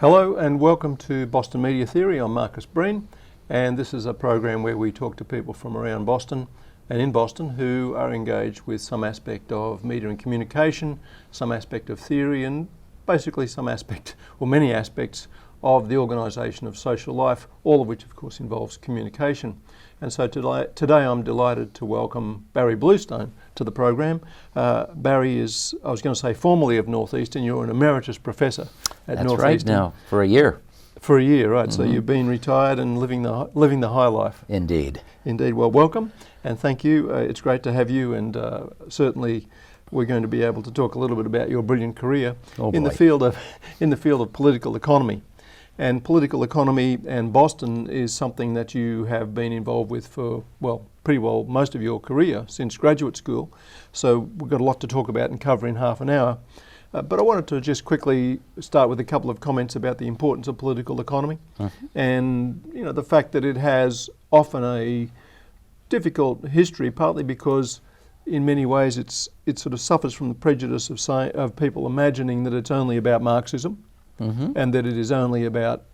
Hello and welcome to Boston Media Theory. I'm Marcus Breen, and this is a program where we talk to people from around Boston and in Boston who are engaged with some aspect of media and communication, some aspect of theory, and basically some aspect, or many aspects, of the organisation of social life, all of which of course involves communication. And so today I'm delighted to welcome Barry Bluestone to the program. Barry is, I was going to say formerly of Northeastern, you're an emeritus professor at That's Northeastern. right, now, for a year. For a year, right. Mm-hmm. So you've been retired and living the high life. Indeed. Indeed. Well, welcome and thank you. It's great to have you, and certainly we're going to be able to talk a little bit about your brilliant career in the field of political economy. And political economy and Boston is something that you have been involved with for, well, pretty well most of your career since graduate school. So we've got a lot to talk about and cover in half an hour. But I wanted to just quickly start with a couple of comments about the importance of political economy and, you know, the fact that it has often a difficult history, partly because in many ways it sort of suffers from the prejudice of people imagining that it's only about Marxism. And that it is only about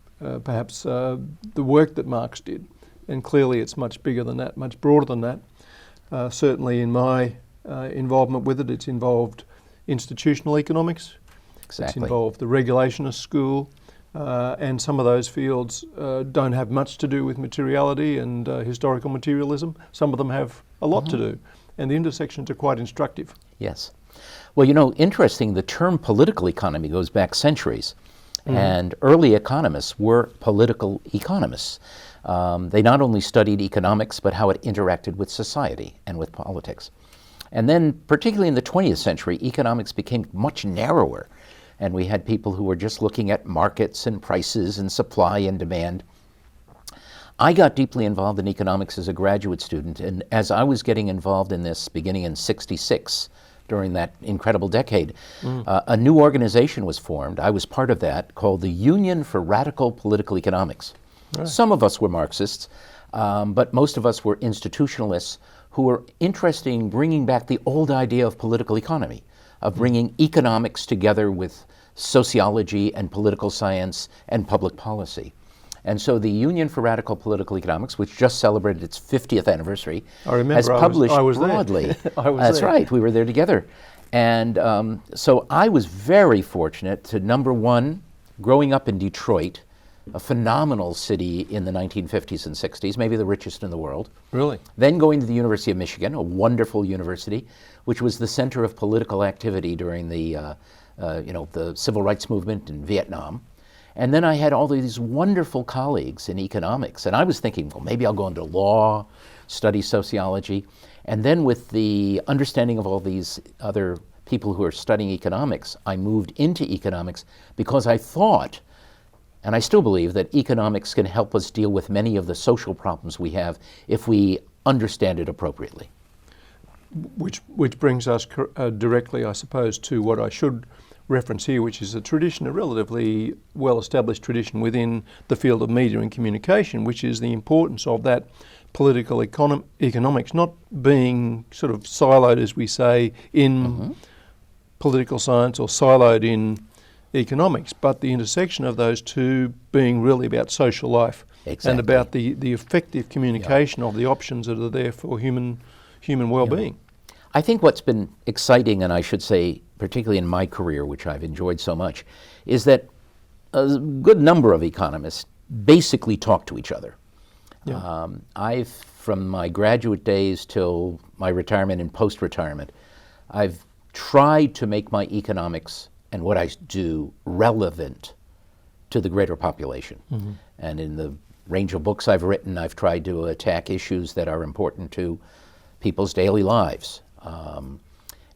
perhaps the work that Marx did. And clearly it's much bigger than that, much broader than that. Certainly in my involvement with it, it's involved institutional economics. Exactly. It's involved the regulationist school. And some of those fields don't have much to do with materiality and historical materialism. Some of them have a lot to do. And the intersections are quite instructive. Yes. Well, you know, interesting, the term political economy goes back centuries. And early economists were political economists. They not only studied economics, but how it interacted with society and with politics. And then, particularly in the 20th century, economics became much narrower. And we had people who were just looking at markets and prices and supply and demand. I got deeply involved in economics as a graduate student, and as I was getting involved in this beginning in '66, during that incredible decade, a new organization was formed. I was part of that, called the Union for Radical Political Economics. Right. Some of us were Marxists, but most of us were institutionalists who were interested in bringing back the old idea of political economy, of bringing economics together with sociology and political science and public policy. And so the Union for Radical Political Economics, which just celebrated its 50th anniversary, has published broadly. That's right, we were there together. And so I was very fortunate to, number one, growing up in Detroit, a phenomenal city in the 1950s and 60s, maybe the richest in the world. Really? Then going to the University of Michigan, a wonderful university, which was the center of political activity during the civil rights movement in Vietnam. And then I had all these wonderful colleagues in economics. And I was thinking, well, maybe I'll go into law, study sociology. And then with the understanding of all these other people who are studying economics, I moved into economics because I thought, and I still believe, that economics can help us deal with many of the social problems we have if we understand it appropriately. Which brings us directly, I suppose, to what I should reference here, which is a tradition, a relatively well-established tradition within the field of media and communication, which is the importance of that political economics not being sort of siloed, as we say, in political science or siloed in economics, but the intersection of those two being really about social life and about the effective communication of the options that are there for human well-being. I think what's been exciting, and I should say particularly in my career, which I've enjoyed so much, is that a good number of economists basically talk to each other. Yeah. I've, from my graduate days till my retirement and post-retirement, I've tried to make my economics and what I do relevant to the greater population. And in the range of books I've written, I've tried to attack issues that are important to people's daily lives.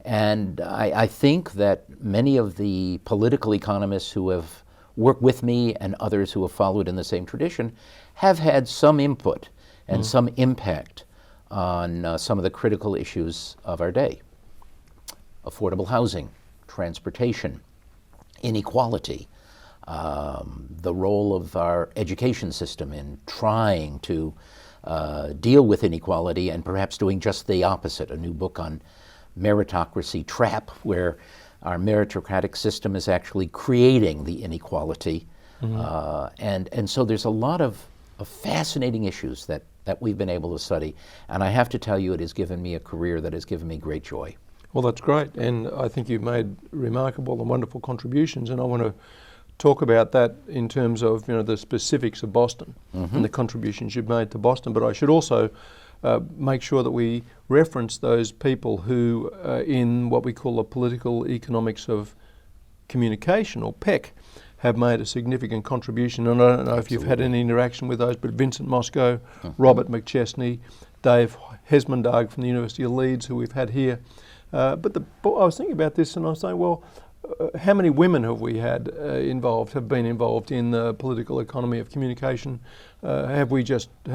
And I think that many of the political economists who have worked with me and others who have followed in the same tradition have had some input and some impact on some of the critical issues of our day. Affordable housing, transportation, inequality, the role of our education system in trying to deal with inequality and perhaps doing just the opposite. A new book on Meritocracy trap, where our meritocratic system is actually creating the inequality And so there's a lot of fascinating issues that we've been able to study. And I have to tell you, it has given me a career that has given me great joy. Well, that's great. And I think you've made remarkable and wonderful contributions. And I want to talk about that in terms of, you know, the specifics of Boston and the contributions you've made to Boston. But I should also make sure that we reference those people who, in what we call the political economics of communication, or PEC, have made a significant contribution. And I don't know if you've had any interaction with those, but Vincent Moscow, Robert McChesney, Dave Hesmondag from the University of Leeds, who we've had here. But I was thinking about this, and I was saying, well, how many women have we had have been involved in the political economy of communication? Have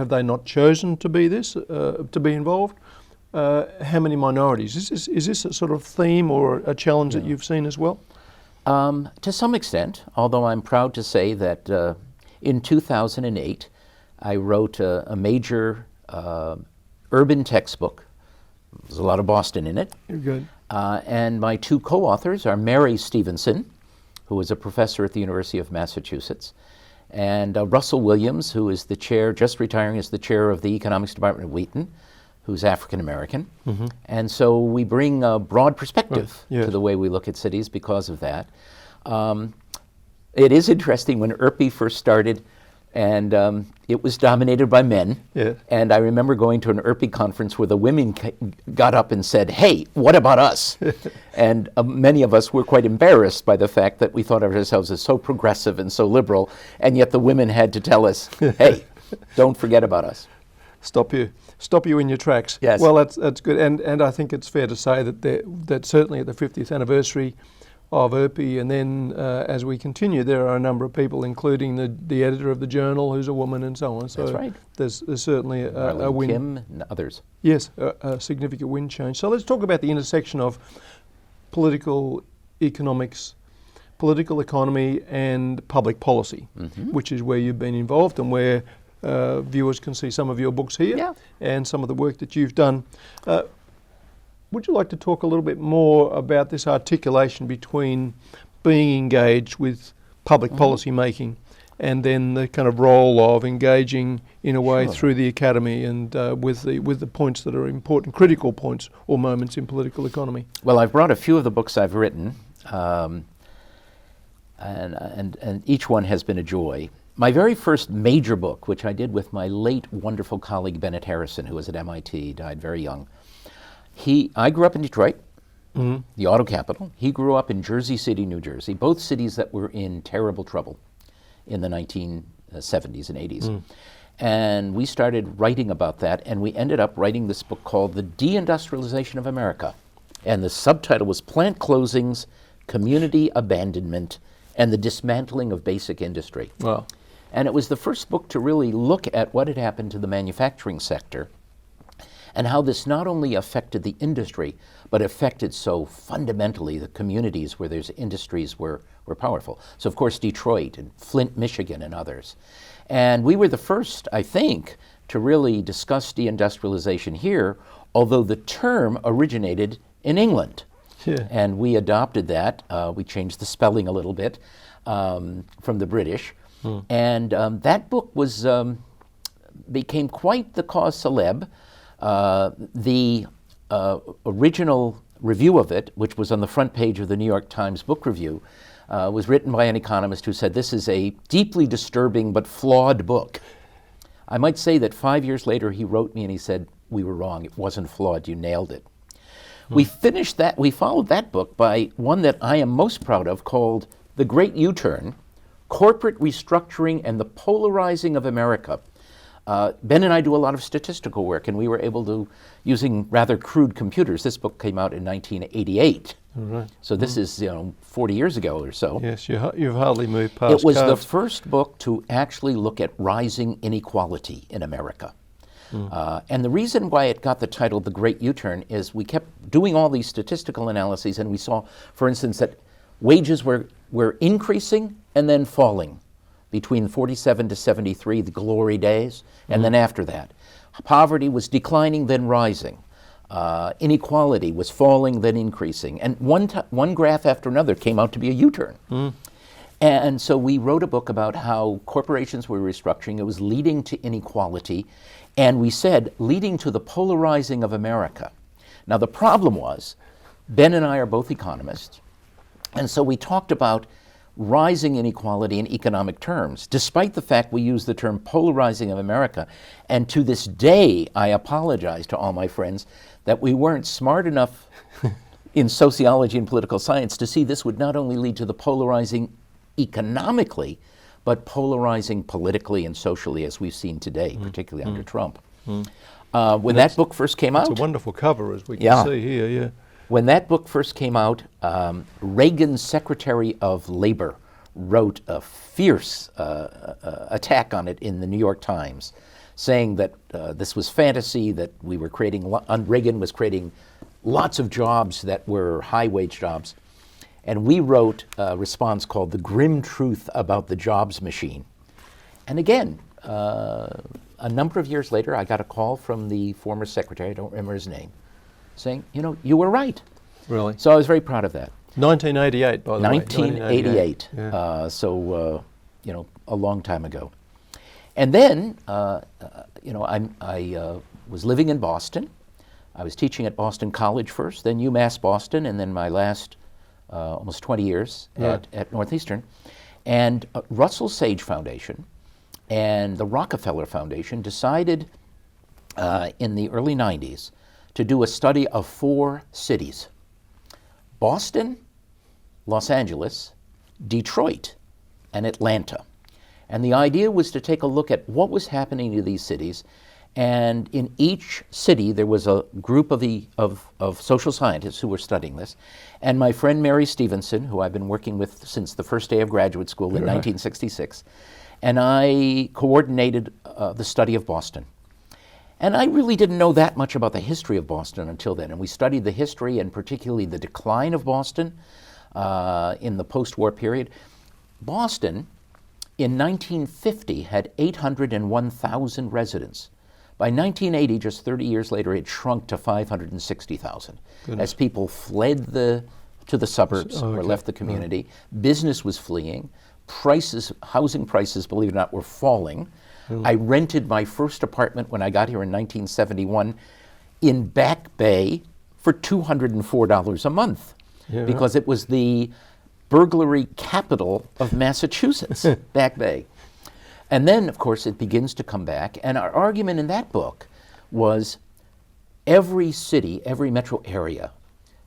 they not chosen to be to be involved? How many minorities? Is this a sort of theme or a challenge that you've seen as well? To some extent, although I'm proud to say that in 2008, I wrote a major urban textbook. There's a lot of Boston in it. You're good. And my two co-authors are Mary Stevenson, who is a professor at the University of Massachusetts, and Russell Williams, who is the chair, just retiring as the chair of the economics department at Wheaton, who's African American. And so we bring a broad perspective to the way we look at cities because of that. It is interesting when IRPI first started, and it was dominated by men. And I remember going to an IRPI conference where the women got up and said, "Hey, what about us?" And many of us were quite embarrassed by the fact that we thought of ourselves as so progressive and so liberal, and yet the women had to tell us, "Hey, don't forget about us." Stop you in your tracks. Yes. Well, that's good, and I think it's fair to say that certainly at the 50th anniversary of IRPI, and then as we continue, there are a number of people, including the editor of the journal, who's a woman, and so on. So that's right. There's certainly a win. Kim and others. Yes, a significant wind change. So let's talk about the intersection of political economics, political economy, and public policy, which is where you've been involved and where viewers can see some of your books here and some of the work that you've done. Would you like to talk a little bit more about this articulation between being engaged with public policy making and then the kind of role of engaging in a way through the academy and with the points that are important, critical points or moments in political economy? Well, I've brought a few of the books I've written, and each one has been a joy. My very first major book, which I did with my late wonderful colleague Bennett Harrison, who was at MIT, died very young. I grew up in Detroit, the auto capital. He grew up in Jersey City, New Jersey, both cities that were in terrible trouble in the 1970s and 80s. And we started writing about that, and we ended up writing this book called The Deindustrialization of America. And the subtitle was Plant Closings, Community Abandonment, and the Dismantling of Basic Industry. Wow. And it was the first book to really look at what had happened to the manufacturing sector and how this not only affected the industry, but affected so fundamentally the communities where those industries were powerful. So of course Detroit and Flint, Michigan and others. And we were the first, I think, to really discuss deindustrialization here, although the term originated in England. And we adopted that. We changed the spelling a little bit from the British. And that book became quite the cause célèbre. The original review of it, which was on the front page of the New York Times Book Review, was written by an economist who said, "This is a deeply disturbing but flawed book." I might say that 5 years later he wrote me and he said, "We were wrong, it wasn't flawed, you nailed it." We followed that book by one that I am most proud of called The Great U-Turn, Corporate Restructuring and the Polarizing of America. Ben and I do a lot of statistical work, and we were able to, using rather crude computers, this book came out in 1988. Right. So this is 40 years ago or so. Yes, you've hardly moved past It was the cards. first book to actually look at rising inequality in America. And the reason why it got the title The Great U-Turn is we kept doing all these statistical analyses, and we saw, for instance, that wages were increasing and then falling between 47 to 73, the glory days, and then after that. Poverty was declining, then rising. Inequality was falling, then increasing. And one graph after another came out to be a U-turn. And so we wrote a book about how corporations were restructuring. It was leading to inequality. And we said, leading to the polarizing of America. Now, the problem was, Ben and I are both economists. And so we talked about rising inequality in economic terms, despite the fact we use the term polarizing of America. And to this day, I apologize to all my friends that we weren't smart enough in sociology and political science to see this would not only lead to the polarizing economically, but polarizing politically and socially, as we've seen today, particularly under Trump. When that book first came out... It's a wonderful cover, as we can see here, yeah. When that book first came out, Reagan's Secretary of Labor wrote a fierce attack on it in the New York Times, saying that this was fantasy, that we were creating, Reagan was creating lots of jobs that were high-wage jobs. And we wrote a response called The Grim Truth About the Jobs Machine. And again, a number of years later, I got a call from the former secretary, I don't remember his name, saying, you know, you were right. Really? So I was very proud of that. 1988, by the way. 1988. Yeah. You know, a long time ago. And then, you know, I was living in Boston. I was teaching at Boston College first, then UMass Boston, and then my last almost 20 years at Northeastern. And Russell Sage Foundation and the Rockefeller Foundation decided in the early 90s to do a study of 4 cities: Boston, Los Angeles, Detroit, and Atlanta. And the idea was to take a look at what was happening to these cities. And in each city, there was a group of social scientists who were studying this. And my friend Mary Stevenson, who I've been working with since the first day of graduate school in 1966, and I coordinated the study of Boston. And I really didn't know that much about the history of Boston until then. And we studied the history and particularly the decline of Boston in the post-war period. Boston, in 1950, had 801,000 residents. By 1980, just 30 years later, it shrunk to 560,000 as people fled to the suburbs or left the community. Business was fleeing. Housing prices, believe it or not, were falling. I rented my first apartment when I got here in 1971 in Back Bay for $204 a month because it was the burglary capital of Massachusetts, Back Bay. And then, of course, it begins to come back. And our argument in that book was every city, every metro area,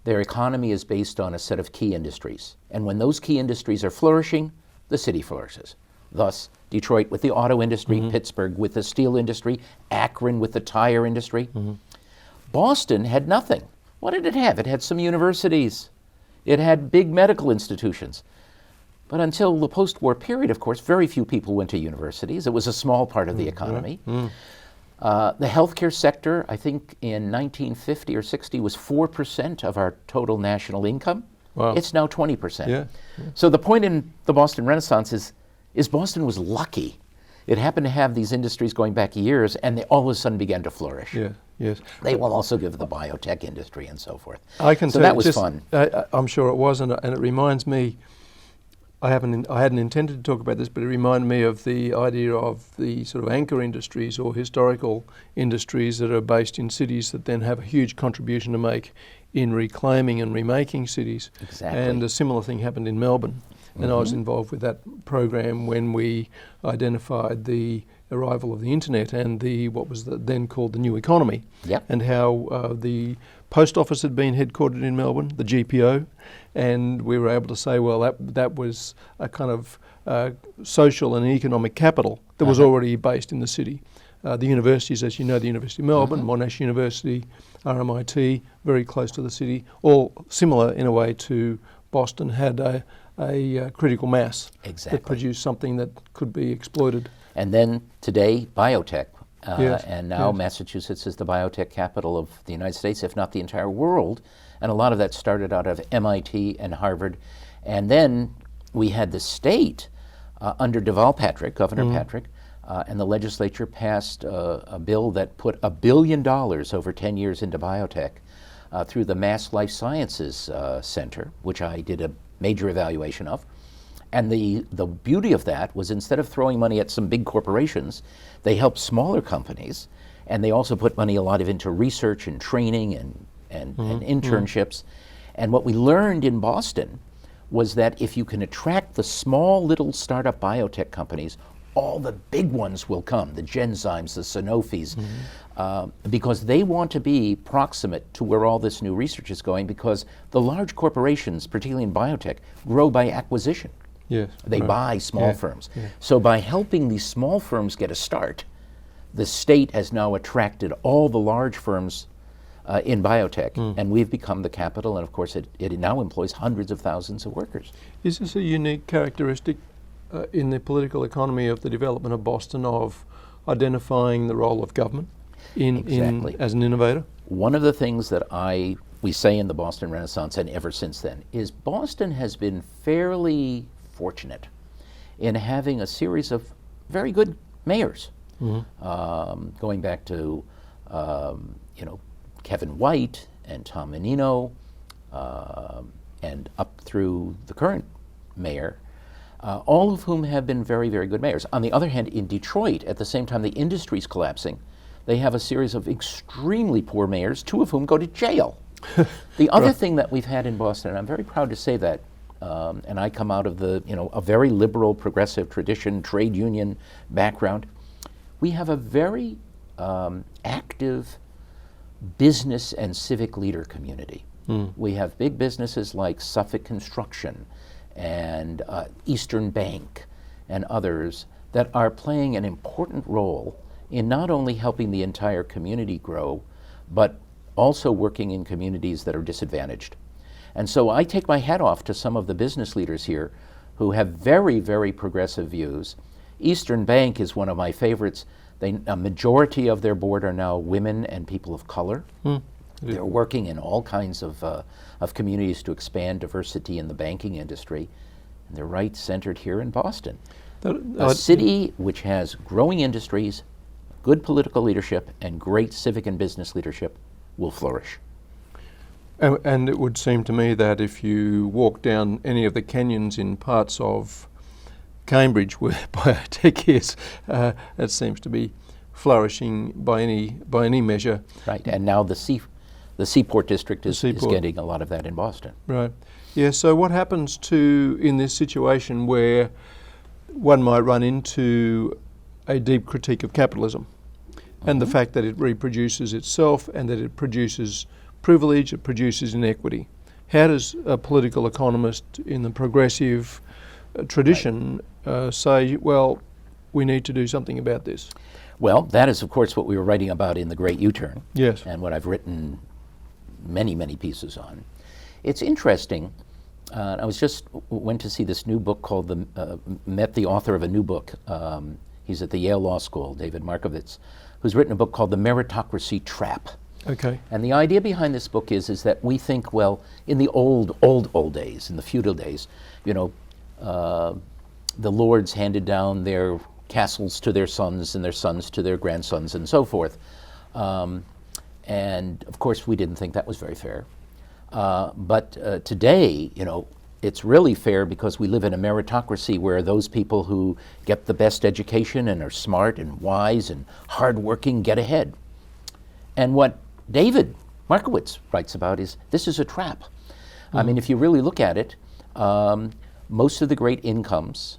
their economy is based on a set of key industries. And when those key industries are flourishing, the city flourishes. Thus, Detroit with the auto industry, Pittsburgh with the steel industry, Akron with the tire industry. Boston had nothing. What did it have? It had some universities. It had big medical institutions. But until the post-war period, of course, very few people went to universities. It was a small part of the economy. The healthcare sector, I think in 1950 or 60, was 4% of our total national income. Wow. It's now 20%. So the point in the Boston Renaissance is Boston was lucky. It happened to have these industries going back years, and they all of a sudden began to flourish. They will also give the biotech industry and so forth. I can so that was fun. I'm sure it was, and it reminds me, I hadn't intended to talk about this, but it reminded me of the idea of the sort of anchor industries or historical industries that are based in cities that then have a huge contribution to make in reclaiming and remaking cities. Exactly. And a similar thing happened in Melbourne. And I was involved with that program when we identified the arrival of the internet and what was then called the new economy. And how the post office had been headquartered in Melbourne, the GPO, and we were able to say, well, that was a kind of social and economic capital that was already based in the city. The universities, as you know, the University of Melbourne, Monash University, RMIT, very close to the city, all similar in a way to Boston, had a critical mass that produced something that could be exploited. And then today, biotech. And now Massachusetts is the biotech capital of the United States, if not the entire world. And a lot of that started out of MIT and Harvard. And then we had the state under Deval Patrick, Governor Patrick, and the legislature passed a bill that put $1 billion over 10 years into biotech through the Mass Life Sciences Center, which I did a major evaluation of. And the beauty of that was, instead of throwing money at some big corporations, they helped smaller companies, and they also put money a lot of into research and training and internships. And what we learned in Boston was that if you can attract the small little startup biotech companies, all the big ones will come, the Genzymes, the Sanofis, because they want to be proximate to where all this new research is going, because the large corporations, particularly in biotech, grow by acquisition. Yes, they buy small firms. So by helping these small firms get a start, the state has now attracted all the large firms in biotech, and we've become the capital, and of course it now employs hundreds of thousands of workers. Is this a unique characteristic in the political economy of the development of Boston, of identifying the role of government as an innovator? One of the things that we say in the Boston Renaissance, and ever since then, is Boston has been fairly fortunate in having a series of very good mayors, going back to Kevin White and Tom Menino, and up through the current mayor, all of whom have been very, very good mayors. On the other hand, in Detroit, at the same time the industry's collapsing, they have a series of extremely poor mayors, two of whom go to jail. The other thing that we've had in Boston, and I'm very proud to say that, and I come out of a very liberal, progressive tradition, trade union background, we have a very active business and civic leader community. We have big businesses like Suffolk Construction and Eastern Bank and others that are playing an important role in not only helping the entire community grow, but also working in communities that are disadvantaged. And so I take my hat off to some of the business leaders here who have very, very progressive views. Eastern Bank is one of my favorites. A majority of their board are now women and people of color. They're working in all kinds of communities to expand diversity in the banking industry. And they're right centered here in Boston. A city which has growing industries, good political leadership, and great civic and business leadership will flourish. And it would seem to me that if you walk down any of the canyons in parts of Cambridge where biotech is, it seems to be flourishing by any measure. Right, and now the Seaport District is getting a lot of that in Boston. Right. Yeah, so what happens in this situation where one might run into a deep critique of capitalism and the fact that it reproduces itself and that it produces privilege, it produces inequity? How does a political economist in the progressive tradition say, well, we need to do something about this? Well, that is, of course, what we were writing about in The Great U-Turn. Yes. And what I've written many, many pieces on. It's interesting. I went to see this new book called met the author of a new book. He's at the Yale Law School, David Markovitz, who's written a book called The Meritocracy Trap. Okay. And the idea behind this book is that we think, well, in the old days, in the feudal days, the lords handed down their castles to their sons and their sons to their grandsons and so forth. And of course, we didn't think that was very fair. But today, it's really fair because we live in a meritocracy where those people who get the best education and are smart and wise and hardworking get ahead. And what David Markowitz writes about is this is a trap. I mean, if you really look at it, most of the great incomes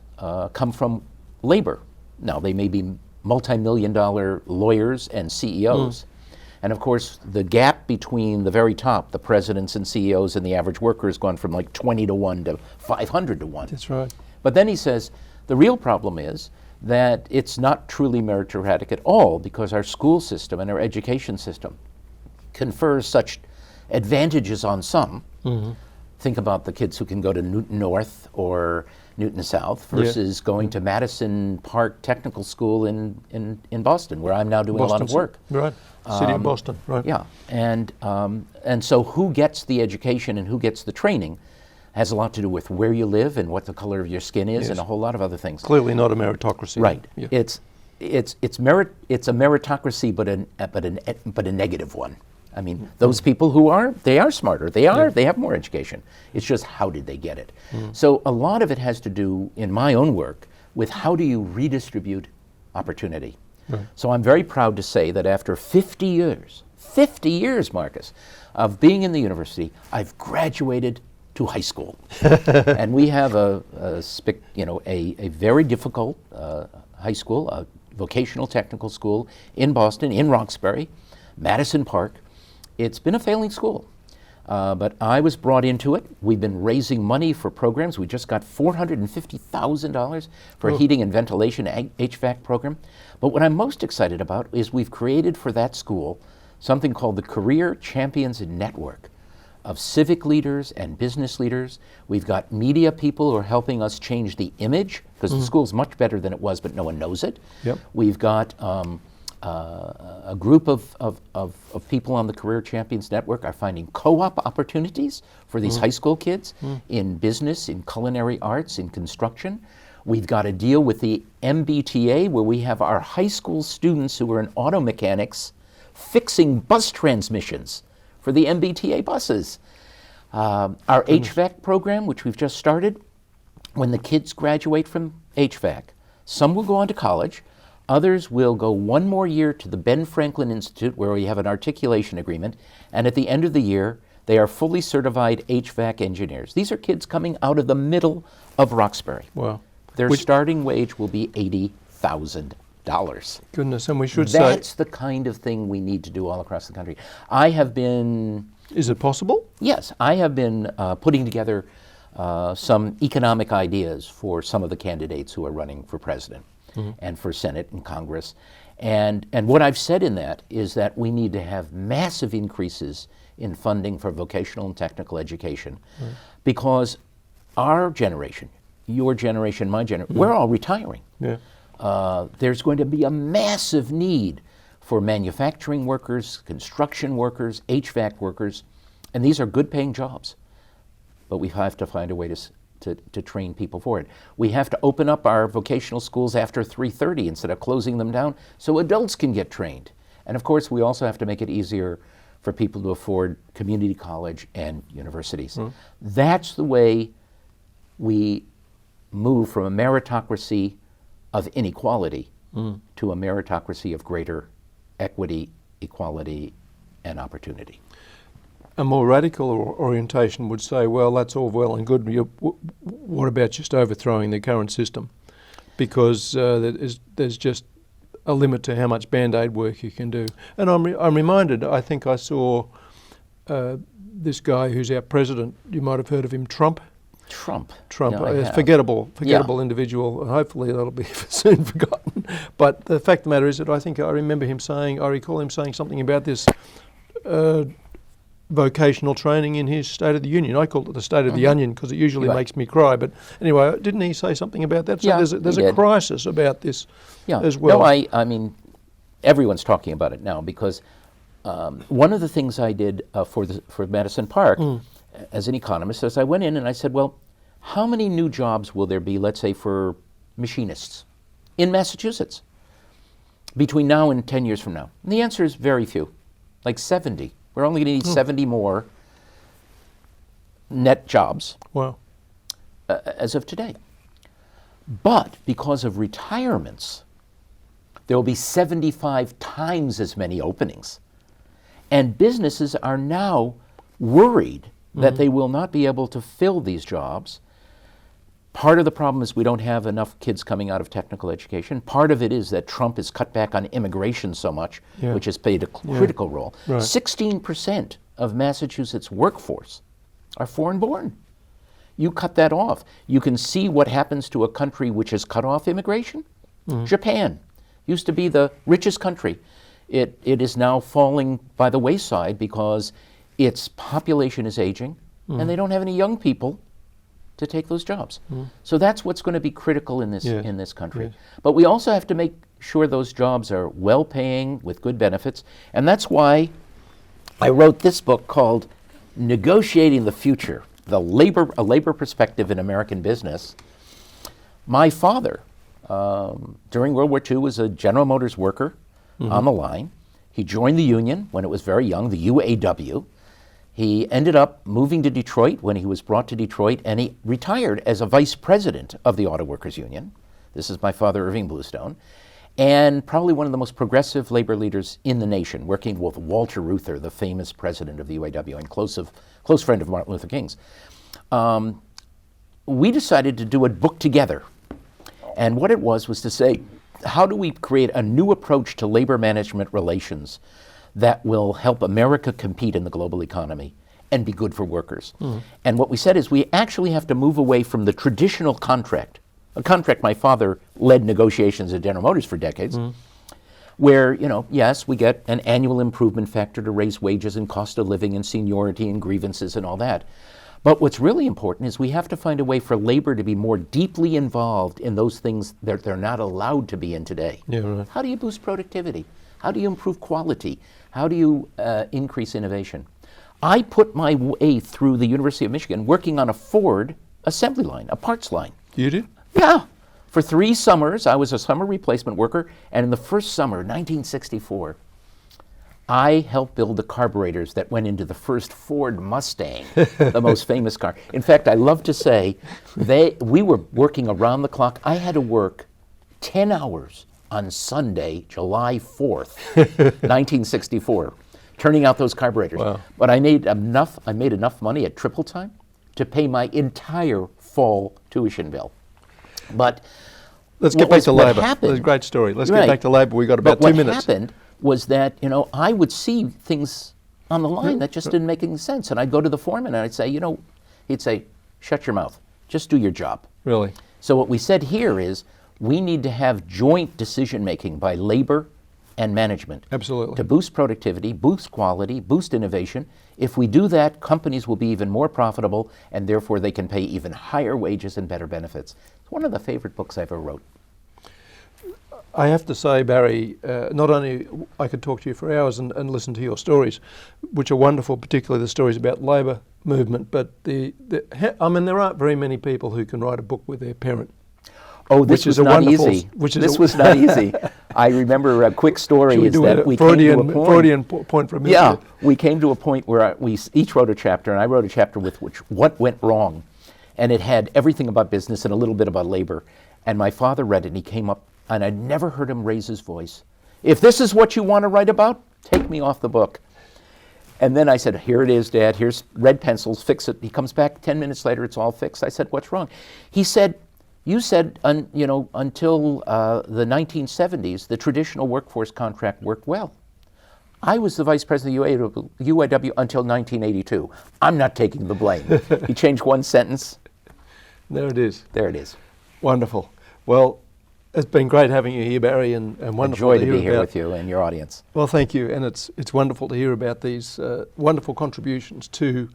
come from labor. Now, they may be multi-million-dollar lawyers and CEOs. And of course, the gap between the very top, the presidents and CEOs, and the average worker has gone from like 20 to 1 to 500 to 1. That's right. But then he says, the real problem is that it's not truly meritocratic at all because our school system and our education system confers such advantages on some. Think about the kids who can go to Newton North or Newton South versus going to Madison Park Technical School in Boston, where I'm now doing a lot of work. Right, City of Boston, right. Yeah, and so who gets the education and who gets the training has a lot to do with where you live and what the color of your skin is and a whole lot of other things. Clearly not a meritocracy. Right. Yeah. It's a meritocracy, but a negative one. I mean, those people they are smarter, they have more education. It's just how did they get it? So a lot of it has to do, in my own work, with how do you redistribute opportunity. Right. So I'm very proud to say that after 50 years, Marcus, of being in the university, I've graduated to high school. And we have a very difficult high school, a vocational technical school in Boston, in Roxbury, Madison Park. It's been a failing school, but I was brought into it. We've been raising money for programs. We just got $450,000 for a heating and ventilation HVAC program. But what I'm most excited about is we've created for that school something called the Career Champions Network of civic leaders and business leaders. We've got media people who are helping us change the image, because the school's much better than it was, but no one knows it. Yep. We've got a group of people on the Career Champions Network are finding co-op opportunities for these high school kids in business, in culinary arts, in construction. We've got a deal with the MBTA where we have our high school students who are in auto mechanics fixing bus transmissions for the MBTA buses. Our HVAC program, which we've just started, when the kids graduate from HVAC, some will go on to college, others will go one more year to the Ben Franklin Institute where we have an articulation agreement, and at the end of the year, they are fully certified HVAC engineers. These are kids coming out of the middle of Roxbury. Wow. Their starting wage will be $80,000. Goodness, and we should say... That's the kind of thing we need to do all across the country. I have been... Is it possible? Yes, I have been putting together some economic ideas for some of the candidates who are running for president and for Senate and Congress. And what I've said in that is that we need to have massive increases in funding for vocational and technical education because our generation, your generation, my generation, we're all retiring. Yeah. There's going to be a massive need for manufacturing workers, construction workers, HVAC workers, and these are good paying jobs. But we have to find a way to train people for it. We have to open up our vocational schools after 3:30 instead of closing them down so adults can get trained. And of course, we also have to make it easier for people to afford community college and universities. That's the way we move from a meritocracy of inequality to a meritocracy of greater equity, equality, and opportunity. A more radical orientation would say, well, that's all well and good. What about just overthrowing the current system? Because there's just a limit to how much Band-Aid work you can do. And I'm reminded, I think I saw this guy who's our president, you might have heard of him, Trump. No, a forgettable individual. Hopefully that'll be soon forgotten. But the fact of the matter is that I remember him saying, I recall him saying something about this vocational training in his State of the Union. I called it the State of the Onion because it usually makes me cry. But anyway, didn't he say something about that? So there's a crisis about this as well. No, I mean, everyone's talking about it now because one of the things I did for Madison Park as an economist is I went in and I said, well, how many new jobs will there be, let's say, for machinists in Massachusetts between now and 10 years from now? And the answer is very few, like 70. We're only going to need 70 more net jobs as of today. But because of retirements, there will be 75 times as many openings. And businesses are now worried that they will not be able to fill these jobs. Part of the problem is we don't have enough kids coming out of technical education. Part of it is that Trump has cut back on immigration so much, which has played a critical role. Right. 16% of Massachusetts' workforce are foreign-born. You cut that off. You can see what happens to a country which has cut off immigration. Japan used to be the richest country. It is now falling by the wayside because its population is aging, and they don't have any young people to take those jobs. So that's what's going to be critical in this country. Yes. But we also have to make sure those jobs are well-paying with good benefits, and that's why I wrote this book called Negotiating the Future, a labor perspective in American business. My father, during World War II, was a General Motors worker on the line. He joined the union when it was very young, the UAW. He ended up moving to Detroit when he was brought to Detroit, and he retired as a vice president of the Auto Workers Union. This is my father, Irving Bluestone, and probably one of the most progressive labor leaders in the nation, working with Walter Reuther, the famous president of the UAW and close friend of Martin Luther King's. We decided to do a book together. And what it was to say, how do we create a new approach to labor management relations that will help America compete in the global economy and be good for workers? And what we said is we actually have to move away from the traditional contract, a contract my father led negotiations at General Motors for decades, where, yes, we get an annual improvement factor to raise wages and cost of living and seniority and grievances and all that. But what's really important is we have to find a way for labor to be more deeply involved in those things that they're not allowed to be in today. Yeah, right. How do you boost productivity? How do you improve quality? How do you increase innovation? I put my way through the University of Michigan working on a Ford assembly line, a parts line. You did? Yeah. For 3 summers, I was a summer replacement worker, and in the first summer, 1964, I helped build the carburetors that went into the first Ford Mustang, the most famous car. In fact, I love to say we were working around the clock. I had to work 10 hours on Sunday, July 4th, 1964, turning out those carburetors. Wow. But I made enough money at triple time to pay my entire fall tuition bill. But let's get back to labor. That's a great story. Let's get back to labor. We've got about 2 minutes. What happened was that, I would see things on the line that just didn't make any sense. And I'd go to the foreman and I'd say, he'd say, shut your mouth. Just do your job. Really? So what we said here is we need to have joint decision-making by labor and management. Absolutely. To boost productivity, boost quality, boost innovation. If we do that, companies will be even more profitable, and therefore they can pay even higher wages and better benefits. It's one of the favorite books I ever wrote. I have to say, Barry, not only I could talk to you for hours and listen to your stories, which are wonderful, particularly the stories about labour movement, but there aren't very many people who can write a book with their parent. Oh, this was not easy. This was not easy. I remember a quick story is that we came to a point. Freudian point for a minute. Yeah, we came to a point where we each wrote a chapter, and I wrote a chapter with what went wrong. And it had everything about business and a little bit about labor. And my father read it, and he came up, and I'd never heard him raise his voice. If this is what you want to write about, take me off the book. And then I said, here it is, Dad, here's red pencils, fix it. He comes back 10 minutes later, it's all fixed. I said, what's wrong? He said, you said, until the 1970s, the traditional workforce contract worked well. I was the vice president of the UAW until 1982. I'm not taking the blame. He changed one sentence. There it is. There it is. Wonderful. Well, it's been great having you here, Barry, and wonderful to be here with you and your audience. Well, thank you, and it's wonderful to hear about these wonderful contributions to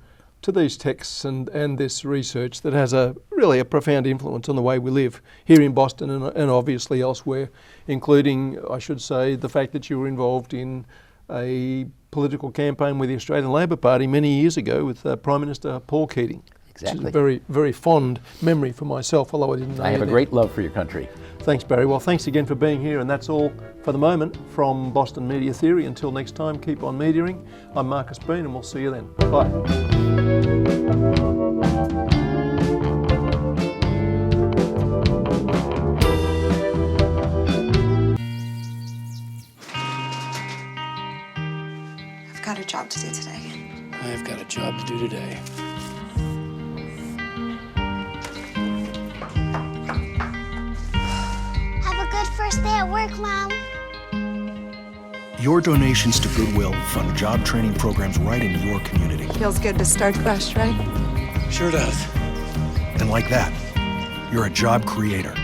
these texts and this research that has really a profound influence on the way we live here in Boston and obviously elsewhere, including, I should say, the fact that you were involved in a political campaign with the Australian Labor Party many years ago with Prime Minister Paul Keating. Exactly. Which is a very, very fond memory for myself, although I didn't know I have a great love for your country. Thanks, Barry. Well, thanks again for being here, and that's all for the moment from Boston Media Theory. Until next time, keep on mediating. I'm Marcus Bean, and we'll see you then. Bye. I've got a job to do today. I've got a job to do today. Have a good first day at work, Mom. Your donations to Goodwill fund job training programs right in your community. Feels good to start fresh, right? Sure does. And like that, you're a job creator.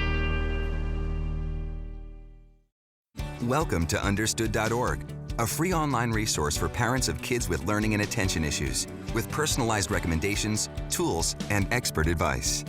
Welcome to Understood.org, a free online resource for parents of kids with learning and attention issues, with personalized recommendations, tools, and expert advice.